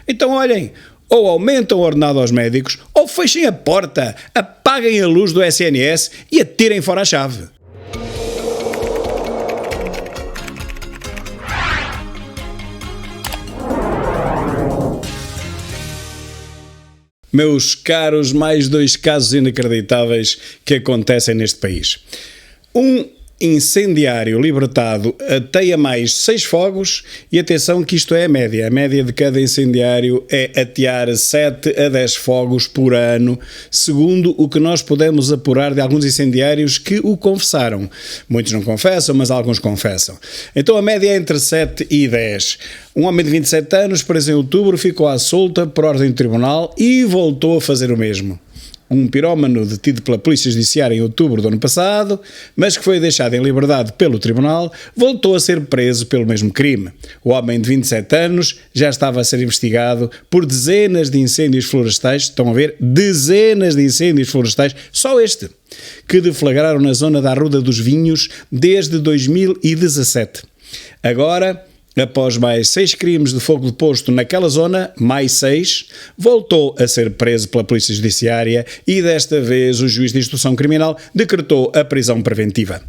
Então olhem, ou aumentam o ordenado aos médicos, ou fechem a porta, apaguem a luz do SNS e atirem fora a chave. Meus caros, mais 2 casos inacreditáveis que acontecem neste país. Um incendiário libertado ateia mais 6 fogos e atenção que isto é a média. A média de cada incendiário é atear 7 a 10 fogos por ano, segundo o que nós podemos apurar de alguns incendiários que o confessaram. Muitos não confessam, mas alguns confessam. Então a média é entre 7 e 10. Um homem de 27 anos, preso em outubro, ficou à solta por ordem do tribunal e voltou a fazer o mesmo. Um pirómano detido pela Polícia Judiciária em outubro do ano passado, mas que foi deixado em liberdade pelo tribunal, voltou a ser preso pelo mesmo crime. O homem de 27 anos já estava a ser investigado por dezenas de incêndios florestais, estão a ver, dezenas de incêndios florestais, só este, que deflagraram na zona da Arruda dos Vinhos desde 2017. Agora, após mais 6 crimes de fogo de posto naquela zona, mais 6, voltou a ser preso pela Polícia Judiciária e desta vez o juiz de instrução criminal decretou a prisão preventiva.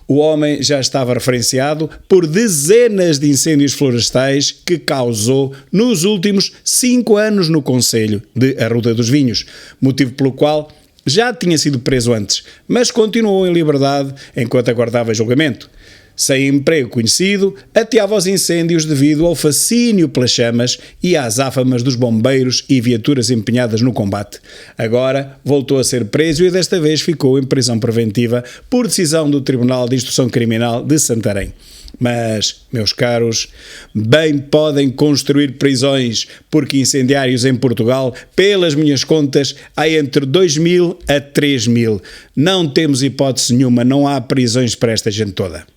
O homem já estava referenciado por dezenas de incêndios florestais que causou nos últimos 5 anos no concelho de Arruda dos Vinhos, motivo pelo qual já tinha sido preso antes, mas continuou em liberdade enquanto aguardava julgamento. Sem emprego conhecido, ateava aos incêndios devido ao fascínio pelas chamas e às afamas dos bombeiros e viaturas empenhadas no combate. Agora voltou a ser preso e desta vez ficou em prisão preventiva por decisão do Tribunal de Instrução Criminal de Santarém. Mas, meus caros, bem podem construir prisões, porque incendiários em Portugal, pelas minhas contas, há entre 2.000 a 3.000. Não temos hipótese nenhuma, não há prisões para esta gente toda.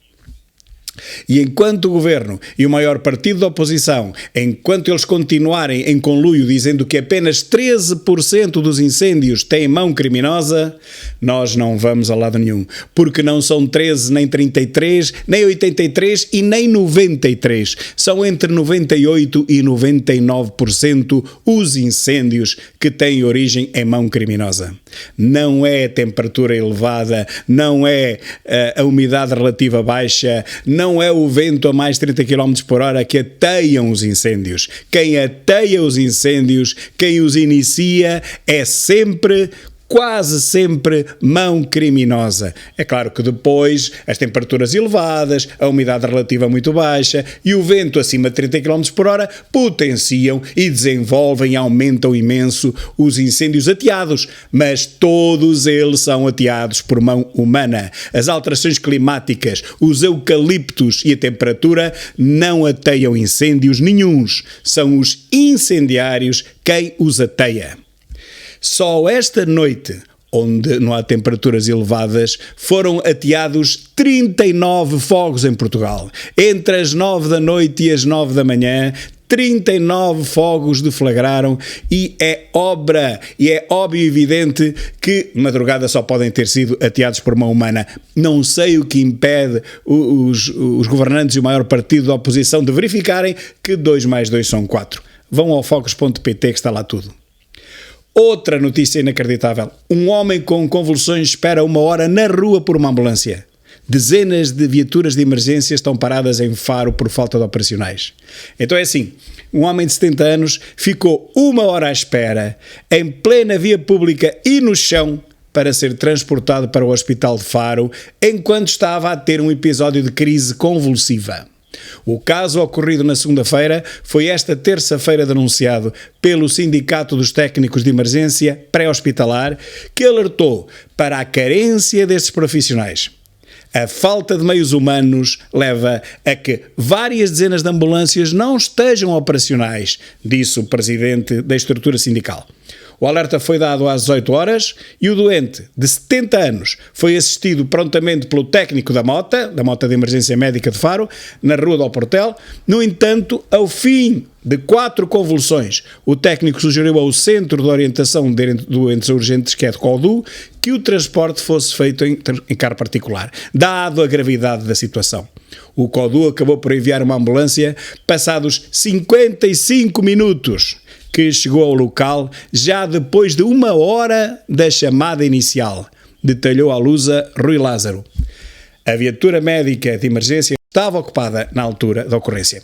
E enquanto o governo e o maior partido da oposição, enquanto eles continuarem em conluio dizendo que apenas 13% dos incêndios têm mão criminosa, nós não vamos a lado nenhum, porque não são 13, nem 33, nem 83 e nem 93, são entre 98 e 99% os incêndios que têm origem em mão criminosa. Não é a temperatura elevada, não é a umidade relativa baixa, não é o vento a mais 30 km por hora que ateiam os incêndios. Quem ateia os incêndios, quem os inicia, é sempre, quase sempre, mão criminosa. É claro que depois as temperaturas elevadas, a umidade relativa muito baixa e o vento acima de 30 km por hora potenciam e desenvolvem e aumentam imenso os incêndios ateados, mas todos eles são ateados por mão humana. As alterações climáticas, os eucaliptos e a temperatura não ateiam incêndios nenhuns. São os incendiários quem os ateia. Só esta noite, onde não há temperaturas elevadas, foram ateados 39 fogos em Portugal. Entre as 9 da noite e as 9 da manhã, 39 fogos deflagraram e é óbvio e evidente que de madrugada só podem ter sido ateados por mão humana. Não sei o que impede os governantes e o maior partido da oposição de verificarem que 2 mais 2 são 4. Vão ao focos.pt que está lá tudo. Outra notícia inacreditável. Um homem com convulsões espera 1 hora na rua por uma ambulância. Dezenas de viaturas de emergência estão paradas em Faro por falta de operacionais. Então é assim, um homem de 70 anos ficou 1 hora à espera, em plena via pública e no chão, para ser transportado para o Hospital de Faro, enquanto estava a ter um episódio de crise convulsiva. O caso ocorrido na segunda-feira foi esta terça-feira denunciado pelo Sindicato dos Técnicos de Emergência Pré-Hospitalar, que alertou para a carência destes profissionais. A falta de meios humanos leva a que várias dezenas de ambulâncias não estejam operacionais, disse o presidente da estrutura sindical. O alerta foi dado às 18 horas e o doente, de 70 anos, foi assistido prontamente pelo técnico da Mota de Emergência Médica de Faro, na Rua do Portel. No entanto, ao fim de 4 convulsões, o técnico sugeriu ao Centro de Orientação de Doentes Urgentes, que é de CODU, que o transporte fosse feito em carro particular, dado a gravidade da situação. O CODU acabou por enviar uma ambulância passados 55 minutos, que chegou ao local já depois de 1 hora da chamada inicial, detalhou à Lusa Rui Lázaro. A viatura médica de emergência estava ocupada na altura da ocorrência.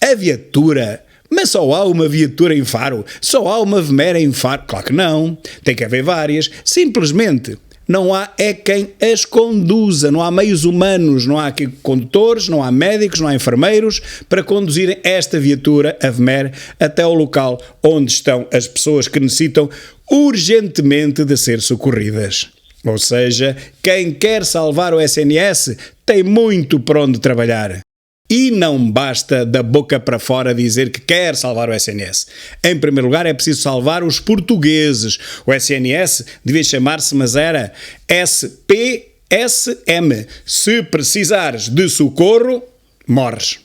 A viatura? Mas só há uma viatura em Faro? Só há uma VMER em Faro? Claro que não. Tem que haver várias. Simplesmente não há quem as conduza. Não há meios humanos, não há aqui condutores, não há médicos, não há enfermeiros para conduzirem esta viatura, a VMER, até ao local onde estão as pessoas que necessitam urgentemente de ser socorridas. Ou seja, quem quer salvar o SNS tem muito por onde trabalhar. E não basta da boca para fora dizer que quer salvar o SNS. Em primeiro lugar, é preciso salvar os portugueses. O SNS devia chamar-se, mas era SPSM. Se precisares de socorro, morres.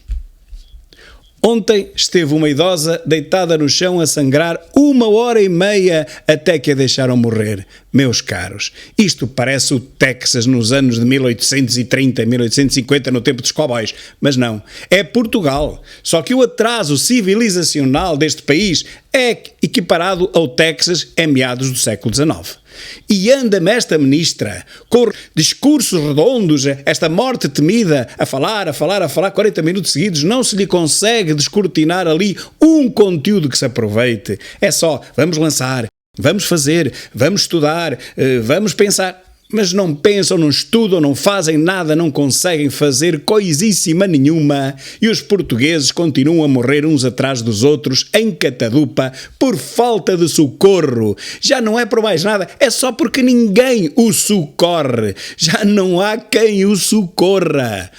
Ontem esteve uma idosa deitada no chão a sangrar 1h30 até que a deixaram morrer. Meus caros, isto parece o Texas nos anos de 1830, 1850, no tempo dos cowboys. Mas não, é Portugal. Só que o atraso civilizacional deste país é equiparado ao Texas em meados do século XIX. E anda-me esta ministra com discursos redondos, esta morte temida, a falar 40 minutos seguidos, não se lhe consegue descortinar ali um conteúdo que se aproveite. É só, vamos lançar, vamos fazer, vamos estudar, vamos pensar. Mas não pensam, não estudam, não fazem nada, não conseguem fazer coisíssima nenhuma e os portugueses continuam a morrer uns atrás dos outros em catadupa por falta de socorro. Já não é por mais nada, é só porque ninguém o socorre. Já não há quem o socorra.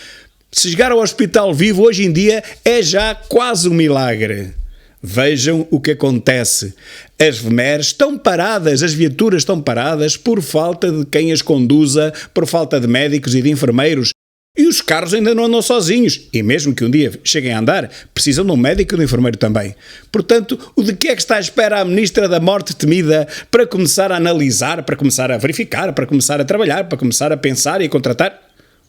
Se chegar ao hospital vivo hoje em dia é já quase um milagre. Vejam o que acontece. As VMERs estão paradas, as viaturas estão paradas por falta de quem as conduza, por falta de médicos e de enfermeiros. E os carros ainda não andam sozinhos. E mesmo que um dia cheguem a andar, precisam de um médico e de um enfermeiro também. Portanto, o de que é que está à espera a ministra da morte temida para começar a analisar, para começar a verificar, para começar a trabalhar, para começar a pensar e a contratar?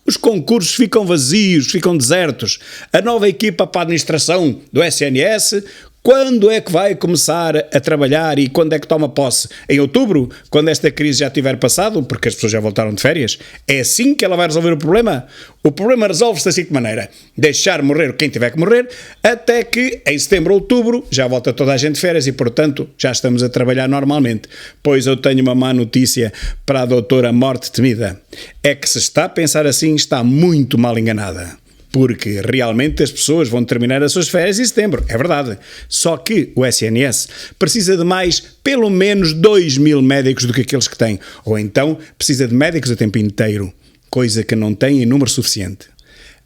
Os concursos ficam vazios, ficam desertos. A nova equipa para a administração do SNS, quando é que vai começar a trabalhar e quando é que toma posse? Em outubro, quando esta crise já tiver passado, porque as pessoas já voltaram de férias? É assim que ela vai resolver o problema? O problema resolve-se da seguinte maneira: deixar morrer quem tiver que morrer, até que em setembro, outubro, já volta toda a gente de férias e, portanto, já estamos a trabalhar normalmente. Pois eu tenho uma má notícia para a doutora Morte Temida. É que se está a pensar assim, está muito mal enganada. Porque realmente as pessoas vão terminar as suas férias em setembro, é verdade. Só que o SNS precisa de mais, pelo menos 2.000 médicos do que aqueles que tem. Ou então precisa de médicos a tempo inteiro, coisa que não tem em número suficiente.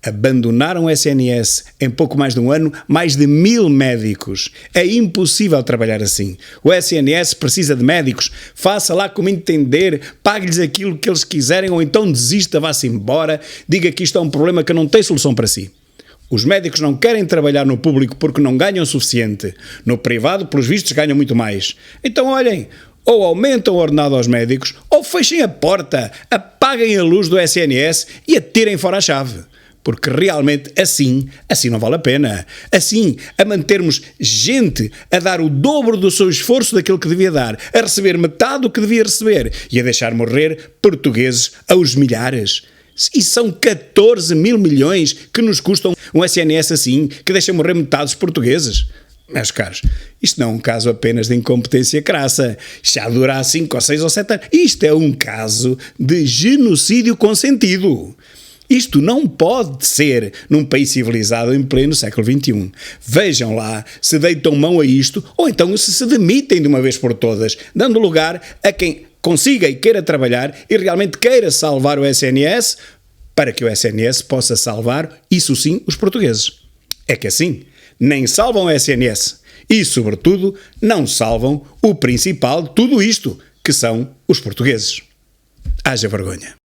Abandonaram o SNS em pouco mais de um ano mais de 1.000 médicos. É impossível trabalhar assim. O SNS precisa de médicos. Faça lá como entender, pague-lhes aquilo que eles quiserem ou então desista, vá-se embora, diga que isto é um problema que não tem solução para si. Os médicos não querem trabalhar no público porque não ganham o suficiente. No privado, pelos vistos, ganham muito mais. Então, olhem, ou aumentam o ordenado aos médicos ou fechem a porta, apaguem a luz do SNS e atirem fora a chave. Porque realmente assim não vale a pena. Assim, a mantermos gente a dar o dobro do seu esforço daquilo que devia dar, a receber metade do que devia receber e a deixar morrer portugueses aos milhares. E são 14.000 milhões que nos custam um SNS assim, que deixa morrer metade dos portugueses. Meus caros, isto não é um caso apenas de incompetência crassa. Já dura há 5 ou 6 ou 7 anos. Isto é um caso de genocídio consentido. Isto não pode ser num país civilizado em pleno século XXI. Vejam lá se deitam mão a isto ou então se demitem de uma vez por todas, dando lugar a quem consiga e queira trabalhar e realmente queira salvar o SNS para que o SNS possa salvar, isso sim, os portugueses. É que assim, nem salvam o SNS e, sobretudo, não salvam o principal de tudo isto, que são os portugueses. Haja vergonha.